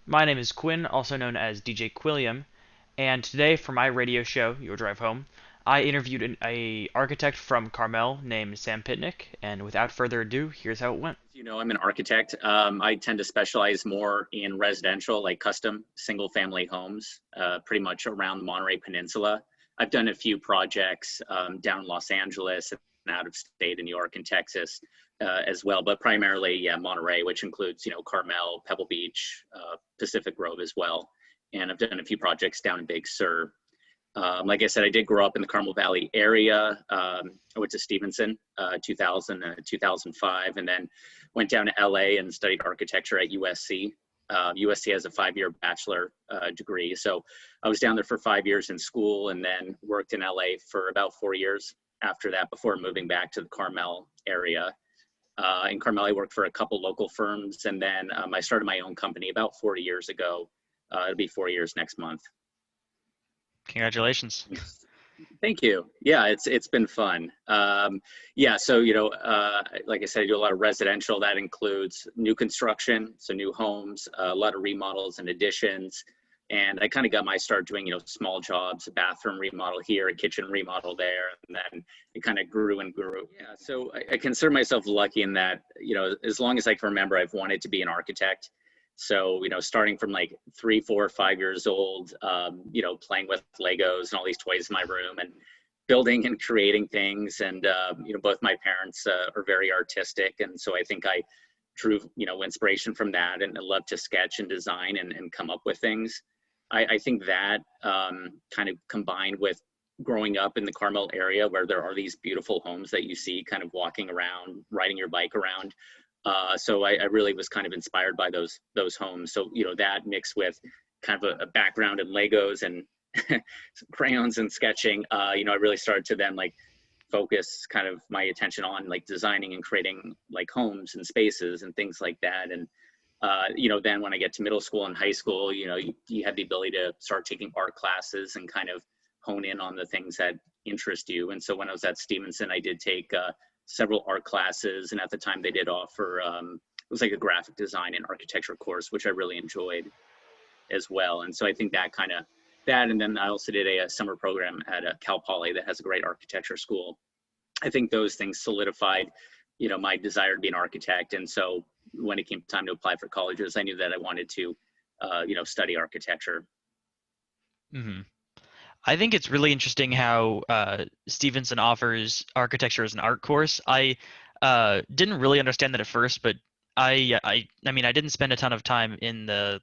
My name is Quinn, also known as DJ Quilliam, and today for my radio show, Your Drive Home, I interviewed a architect from Carmel named Sam Pitnick, and without further ado, here's how it went. You know, I'm an architect. I tend to specialize more in residential, like custom single family homes, pretty much around the Monterey Peninsula. I've done a few projects down in Los Angeles and out of state in New York and Texas as well, but primarily, yeah, Monterey, which includes, Carmel, Pebble Beach, Pacific Grove as well. And I've done a few projects down in Big Sur. Like I said, I did grow up in the Carmel Valley area. I went to Stevenson, 2000 2005, and then went down to LA and studied architecture at USC. USC has a 5-year bachelor degree. So I was down there for 5 years in school and then worked in LA for about 4 years after that before moving back to the Carmel area. In Carmel, I worked for a couple local firms, and then I started my own company about 40 years ago. It'll be 4 years next month. Congratulations. Thank you. Yeah, it's been fun. Yeah, so like I said, I do a lot of residential. That includes new construction, so new homes, a lot of remodels and additions. And I kind of got my start doing small jobs, a bathroom remodel here, a kitchen remodel there, and then it kind of grew and grew. Yeah, so I consider myself lucky in that as long as I can remember, I've wanted to be an architect. So, starting from like 3, 4, 5 years old, playing with Legos and all these toys in my room and building and creating things. And, both my parents are very artistic. And so I think I drew, inspiration from that and love to sketch and design and come up with things. I think that kind of combined with growing up in the Carmel area where there are these beautiful homes that you see kind of walking around, riding your bike around. So I really was kind of inspired by those homes. So that mixed with kind of a background in Legos and crayons and sketching, I really started to then like focus kind of my attention on like designing and creating like homes and spaces and things like that. And then when I get to middle school and high school, you have the ability to start taking art classes and kind of hone in on the things that interest you. And so when I was at Stevenson, I did take several art classes, and at the time they did offer it was like a graphic design and architecture course, which I really enjoyed as well. And so I think that, and then I also did a summer program at Cal Poly that has a great architecture school. I think those things solidified my desire to be an architect. And so when it came time to apply for colleges, I knew that I wanted to study architecture. hmm I think it's really interesting how Stevenson offers architecture as an art course. I didn't really understand that at first, but I mean, I didn't spend a ton of time in the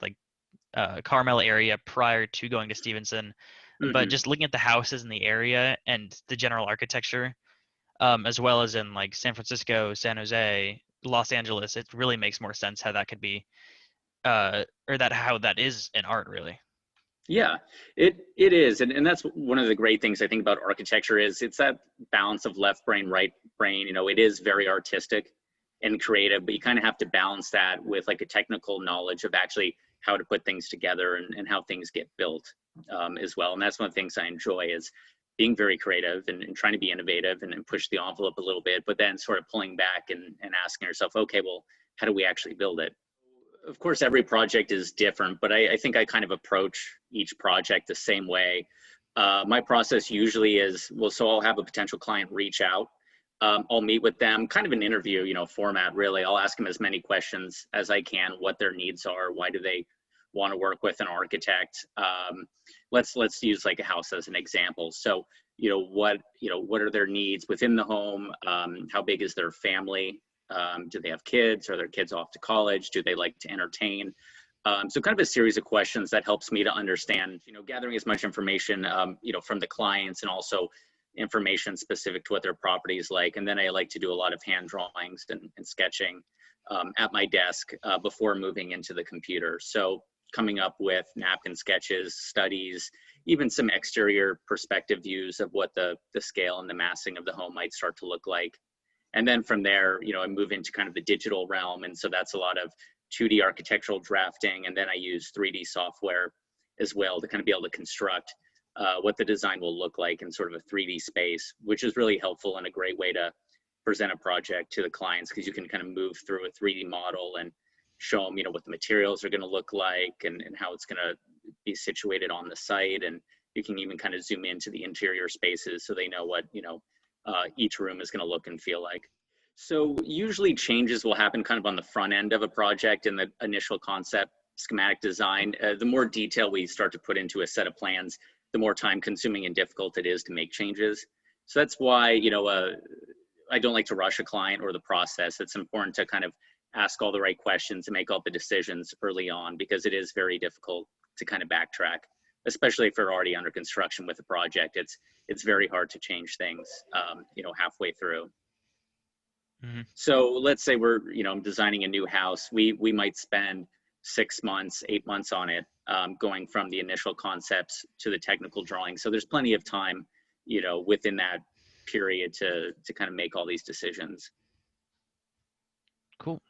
Carmel area prior to going to Stevenson, but Hmm. just looking at the houses in the area and the general architecture, as well as in like San Francisco, San Jose, Los Angeles, it really makes more sense how that could be, or that how that is an art, really. Yeah, it is, and that's one of the great things I think about architecture is it's that balance of left brain, right brain. It is very artistic and creative, but you kind of have to balance that with like a technical knowledge of actually how to put things together and how things get built as well. And that's one of the things I enjoy is being very creative and trying to be innovative and push the envelope a little bit, but then sort of pulling back and asking yourself, okay, well, how do we actually build it? Of course, every project is different, but I think I kind of approach each project the same way. My process usually is, well, so I'll have a potential client reach out. I'll meet with them, kind of an interview, format, really. I'll ask them as many questions as I can, what their needs are, why do they want to work with an architect. Let's use like a house as an example. So, what are their needs within the home? How big is their family? Do they have kids? Are their kids off to college? Do they like to entertain? So kind of a series of questions that helps me to understand, gathering as much information, from the clients and also information specific to what their property is like. And then I like to do a lot of hand drawings and sketching at my desk before moving into the computer. So coming up with napkin sketches, studies, even some exterior perspective views of what the scale and the massing of the home might start to look like. And then from there, I move into kind of the digital realm. And so that's a lot of 2D architectural drafting. And then I use 3D software as well to kind of be able to construct what the design will look like in sort of a 3D space, which is really helpful and a great way to present a project to the clients because you can kind of move through a 3D model and show them, what the materials are going to look like, and how it's going to be situated on the site. And you can even kind of zoom into the interior spaces so they know what, each room is going to look and feel like. So usually changes will happen kind of on the front end of a project in the initial concept schematic design. The more detail we start to put into a set of plans, the more time consuming and difficult it is to make changes. So that's why, I don't like to rush a client or the process. It's important to kind of ask all the right questions and make all the decisions early on, because it is very difficult to kind of backtrack, especially if you're already under construction with a project. It's very hard to change things, halfway through. Hmm. So let's say I'm designing a new house. We might spend 6 months, 8 months on it, going from the initial concepts to the technical drawing. So there's plenty of time, within that period to kind of make all these decisions. Cool.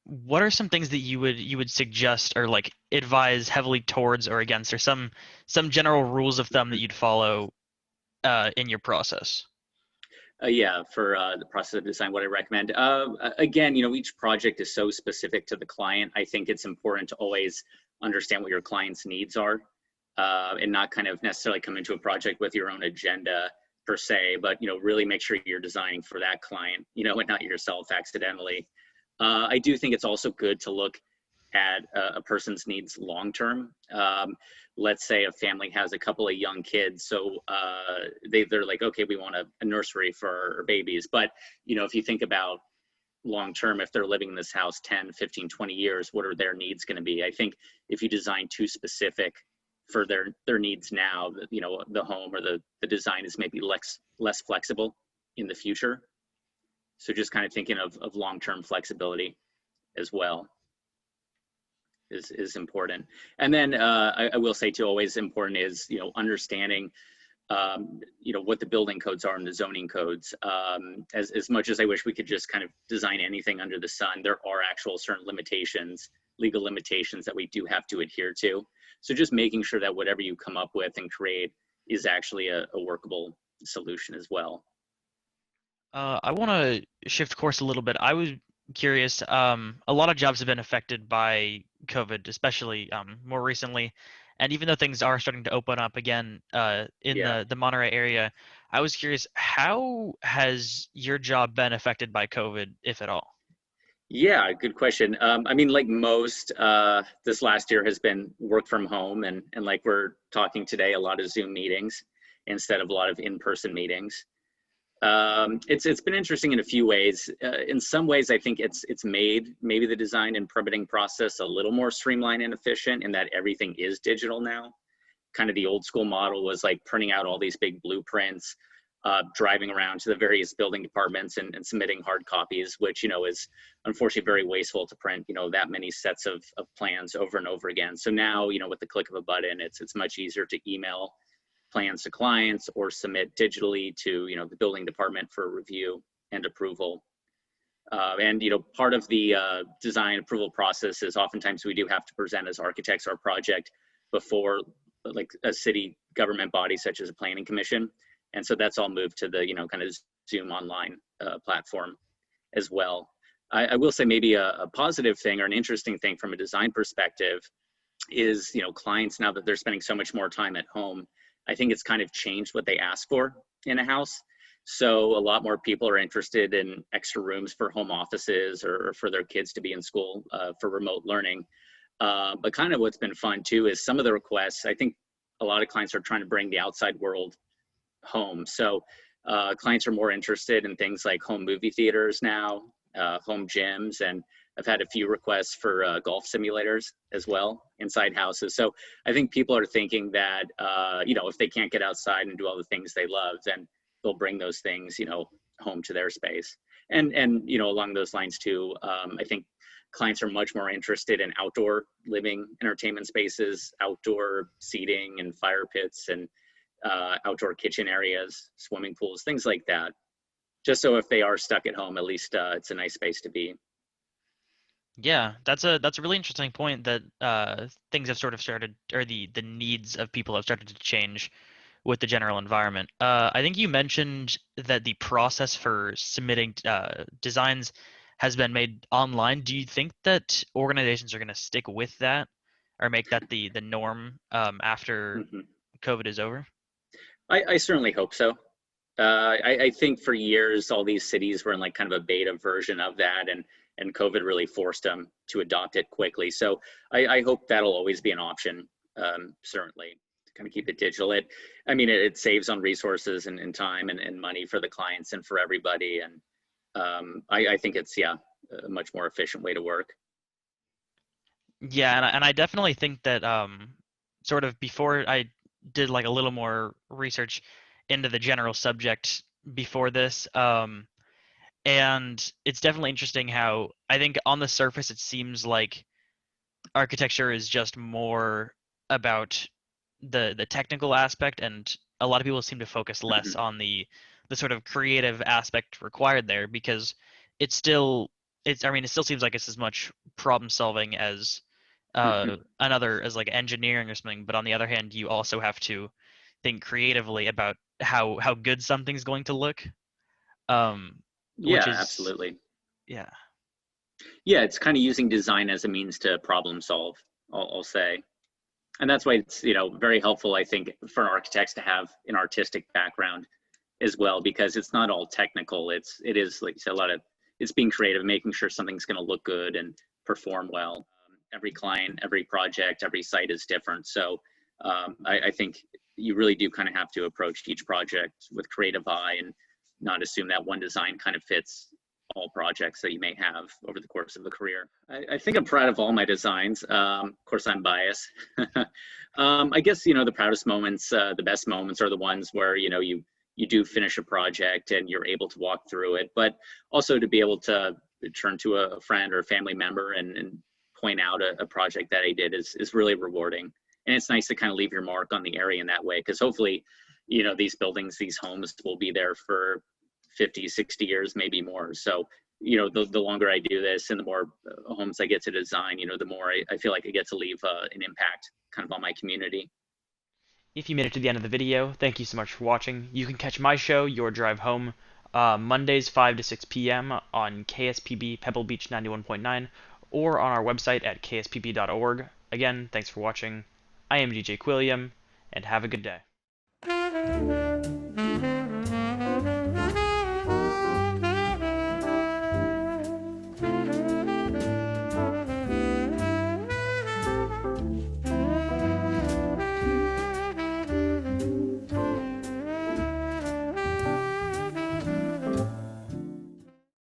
What are some things that you would suggest or like advise heavily towards or against, or some general rules of thumb that you'd follow in your process? Yeah, for the process of design, what I recommend. Again, each project is so specific to the client. I think it's important to always understand what your client's needs are, and not kind of necessarily come into a project with your own agenda per se, but really make sure you're designing for that client, and not yourself accidentally. I do think it's also good to look at a person's needs long term. Let's say a family has a couple of young kids, so they're like, okay, we want a nursery for our babies. But if you think about long term, if they're living in this house 10, 15, 20 years, what are their needs going to be? I think if you design too specific for their needs now, the home or the design is maybe less flexible in the future. So just kind of thinking of long-term flexibility as well is important. And then I will say too, always important is, understanding, what the building codes are and the zoning codes. As much as I wish we could just kind of design anything under the sun, there are actual certain limitations, legal limitations that we do have to adhere to. So just making sure that whatever you come up with and create is actually a workable solution as well. I want to shift course a little bit. I was curious. A lot of jobs have been affected by COVID, especially more recently. And even though things are starting to open up again in Yeah. the Monterey area, I was curious, how has your job been affected by COVID, if at all? Yeah, good question. I mean, like most, this last year has been work from home, and like we're talking today, a lot of Zoom meetings instead of a lot of in-person meetings. It's been interesting in a few ways. In some ways, I think it's made maybe the design and permitting process a little more streamlined and efficient in that everything is digital now. Kind of the old school model was like printing out all these big blueprints, driving around to the various building departments and submitting hard copies, which, is unfortunately very wasteful to print, that many sets of plans over and over again. So now, with the click of a button, it's much easier to email plans to clients or submit digitally to, the building department for review and approval. And, part of the design approval process is oftentimes we do have to present as architects our project before like a city government body such as a planning commission. And so that's all moved to the, kind of Zoom online platform as well. I will say maybe a positive thing or an interesting thing from a design perspective is, clients, now that they're spending so much more time at home, I think it's kind of changed what they ask for in a house. So a lot more people are interested in extra rooms for home offices or for their kids to be in school for remote learning. But kind of what's been fun too is some of the requests, I think a lot of clients are trying to bring the outside world home. So clients are more interested in things like home movie theaters now, home gyms, and I've had a few requests for golf simulators as well inside houses. So I think people are thinking that, if they can't get outside and do all the things they love, then they'll bring those things, home to their space. And along those lines too, I think clients are much more interested in outdoor living entertainment spaces, outdoor seating and fire pits and outdoor kitchen areas, swimming pools, things like that. Just so if they are stuck at home, at least it's a nice space to be. Yeah, that's a really interesting point that things have sort of started, or the needs of people have started to change with the general environment. I think you mentioned that the process for submitting designs has been made online. Do you think that organizations are going to stick with that or make that the norm after Mhm. COVID is over? I certainly hope so. I think for years all these cities were in like kind of a beta version of that, and COVID really forced them to adopt it quickly. So I hope that'll always be an option. Certainly, to kind of keep it digital. I mean, it saves on resources and time and money for the clients and for everybody. And I think it's yeah a much more efficient way to work. Yeah, and I definitely think that sort of before I did like a little more research into the general subject before this, and it's definitely interesting how I think on the surface it seems like architecture is just more about the technical aspect, and a lot of people seem to focus less Mhm. on the sort of creative aspect required there because it's still it's I mean it still seems like it's as much problem solving as another as like engineering or something, but on the other hand you also have to think creatively about how good something's going to look, um which Yeah, is absolutely. yeah. Yeah, it's kind of using design as a means to problem solve. I'll say. And that's why it's very helpful, I think, for architects to have an artistic background as well, because it's not all technical. It is like you said, a lot of it's being creative, making sure something's going to look good and perform well. Every client, every project, every site is different. So I think you really do kind of have to approach each project with creative eye and not assume that one design kind of fits all projects that you may have over the course of a career. I think I'm proud of all my designs. Of course, I'm biased. I guess the proudest moments, the best moments, are the ones where you do finish a project and you're able to walk through it, but also to be able to turn to a friend or a family member and point out a project that I did is really rewarding. And it's nice to kind of leave your mark on the area in that way, because hopefully, these buildings, these homes will be there for 50, 60 years, maybe more. So, the longer I do this and the more homes I get to design, the more I feel like I get to leave an impact kind of on my community. If you made it to the end of the video, thank you so much for watching. You can catch my show, Your Drive Home, Mondays 5 to 6 p.m. on KSPB Pebble Beach 91.9 or on our website at kspb.org. Again, thanks for watching. I am DJ Quilliam, and have a good day.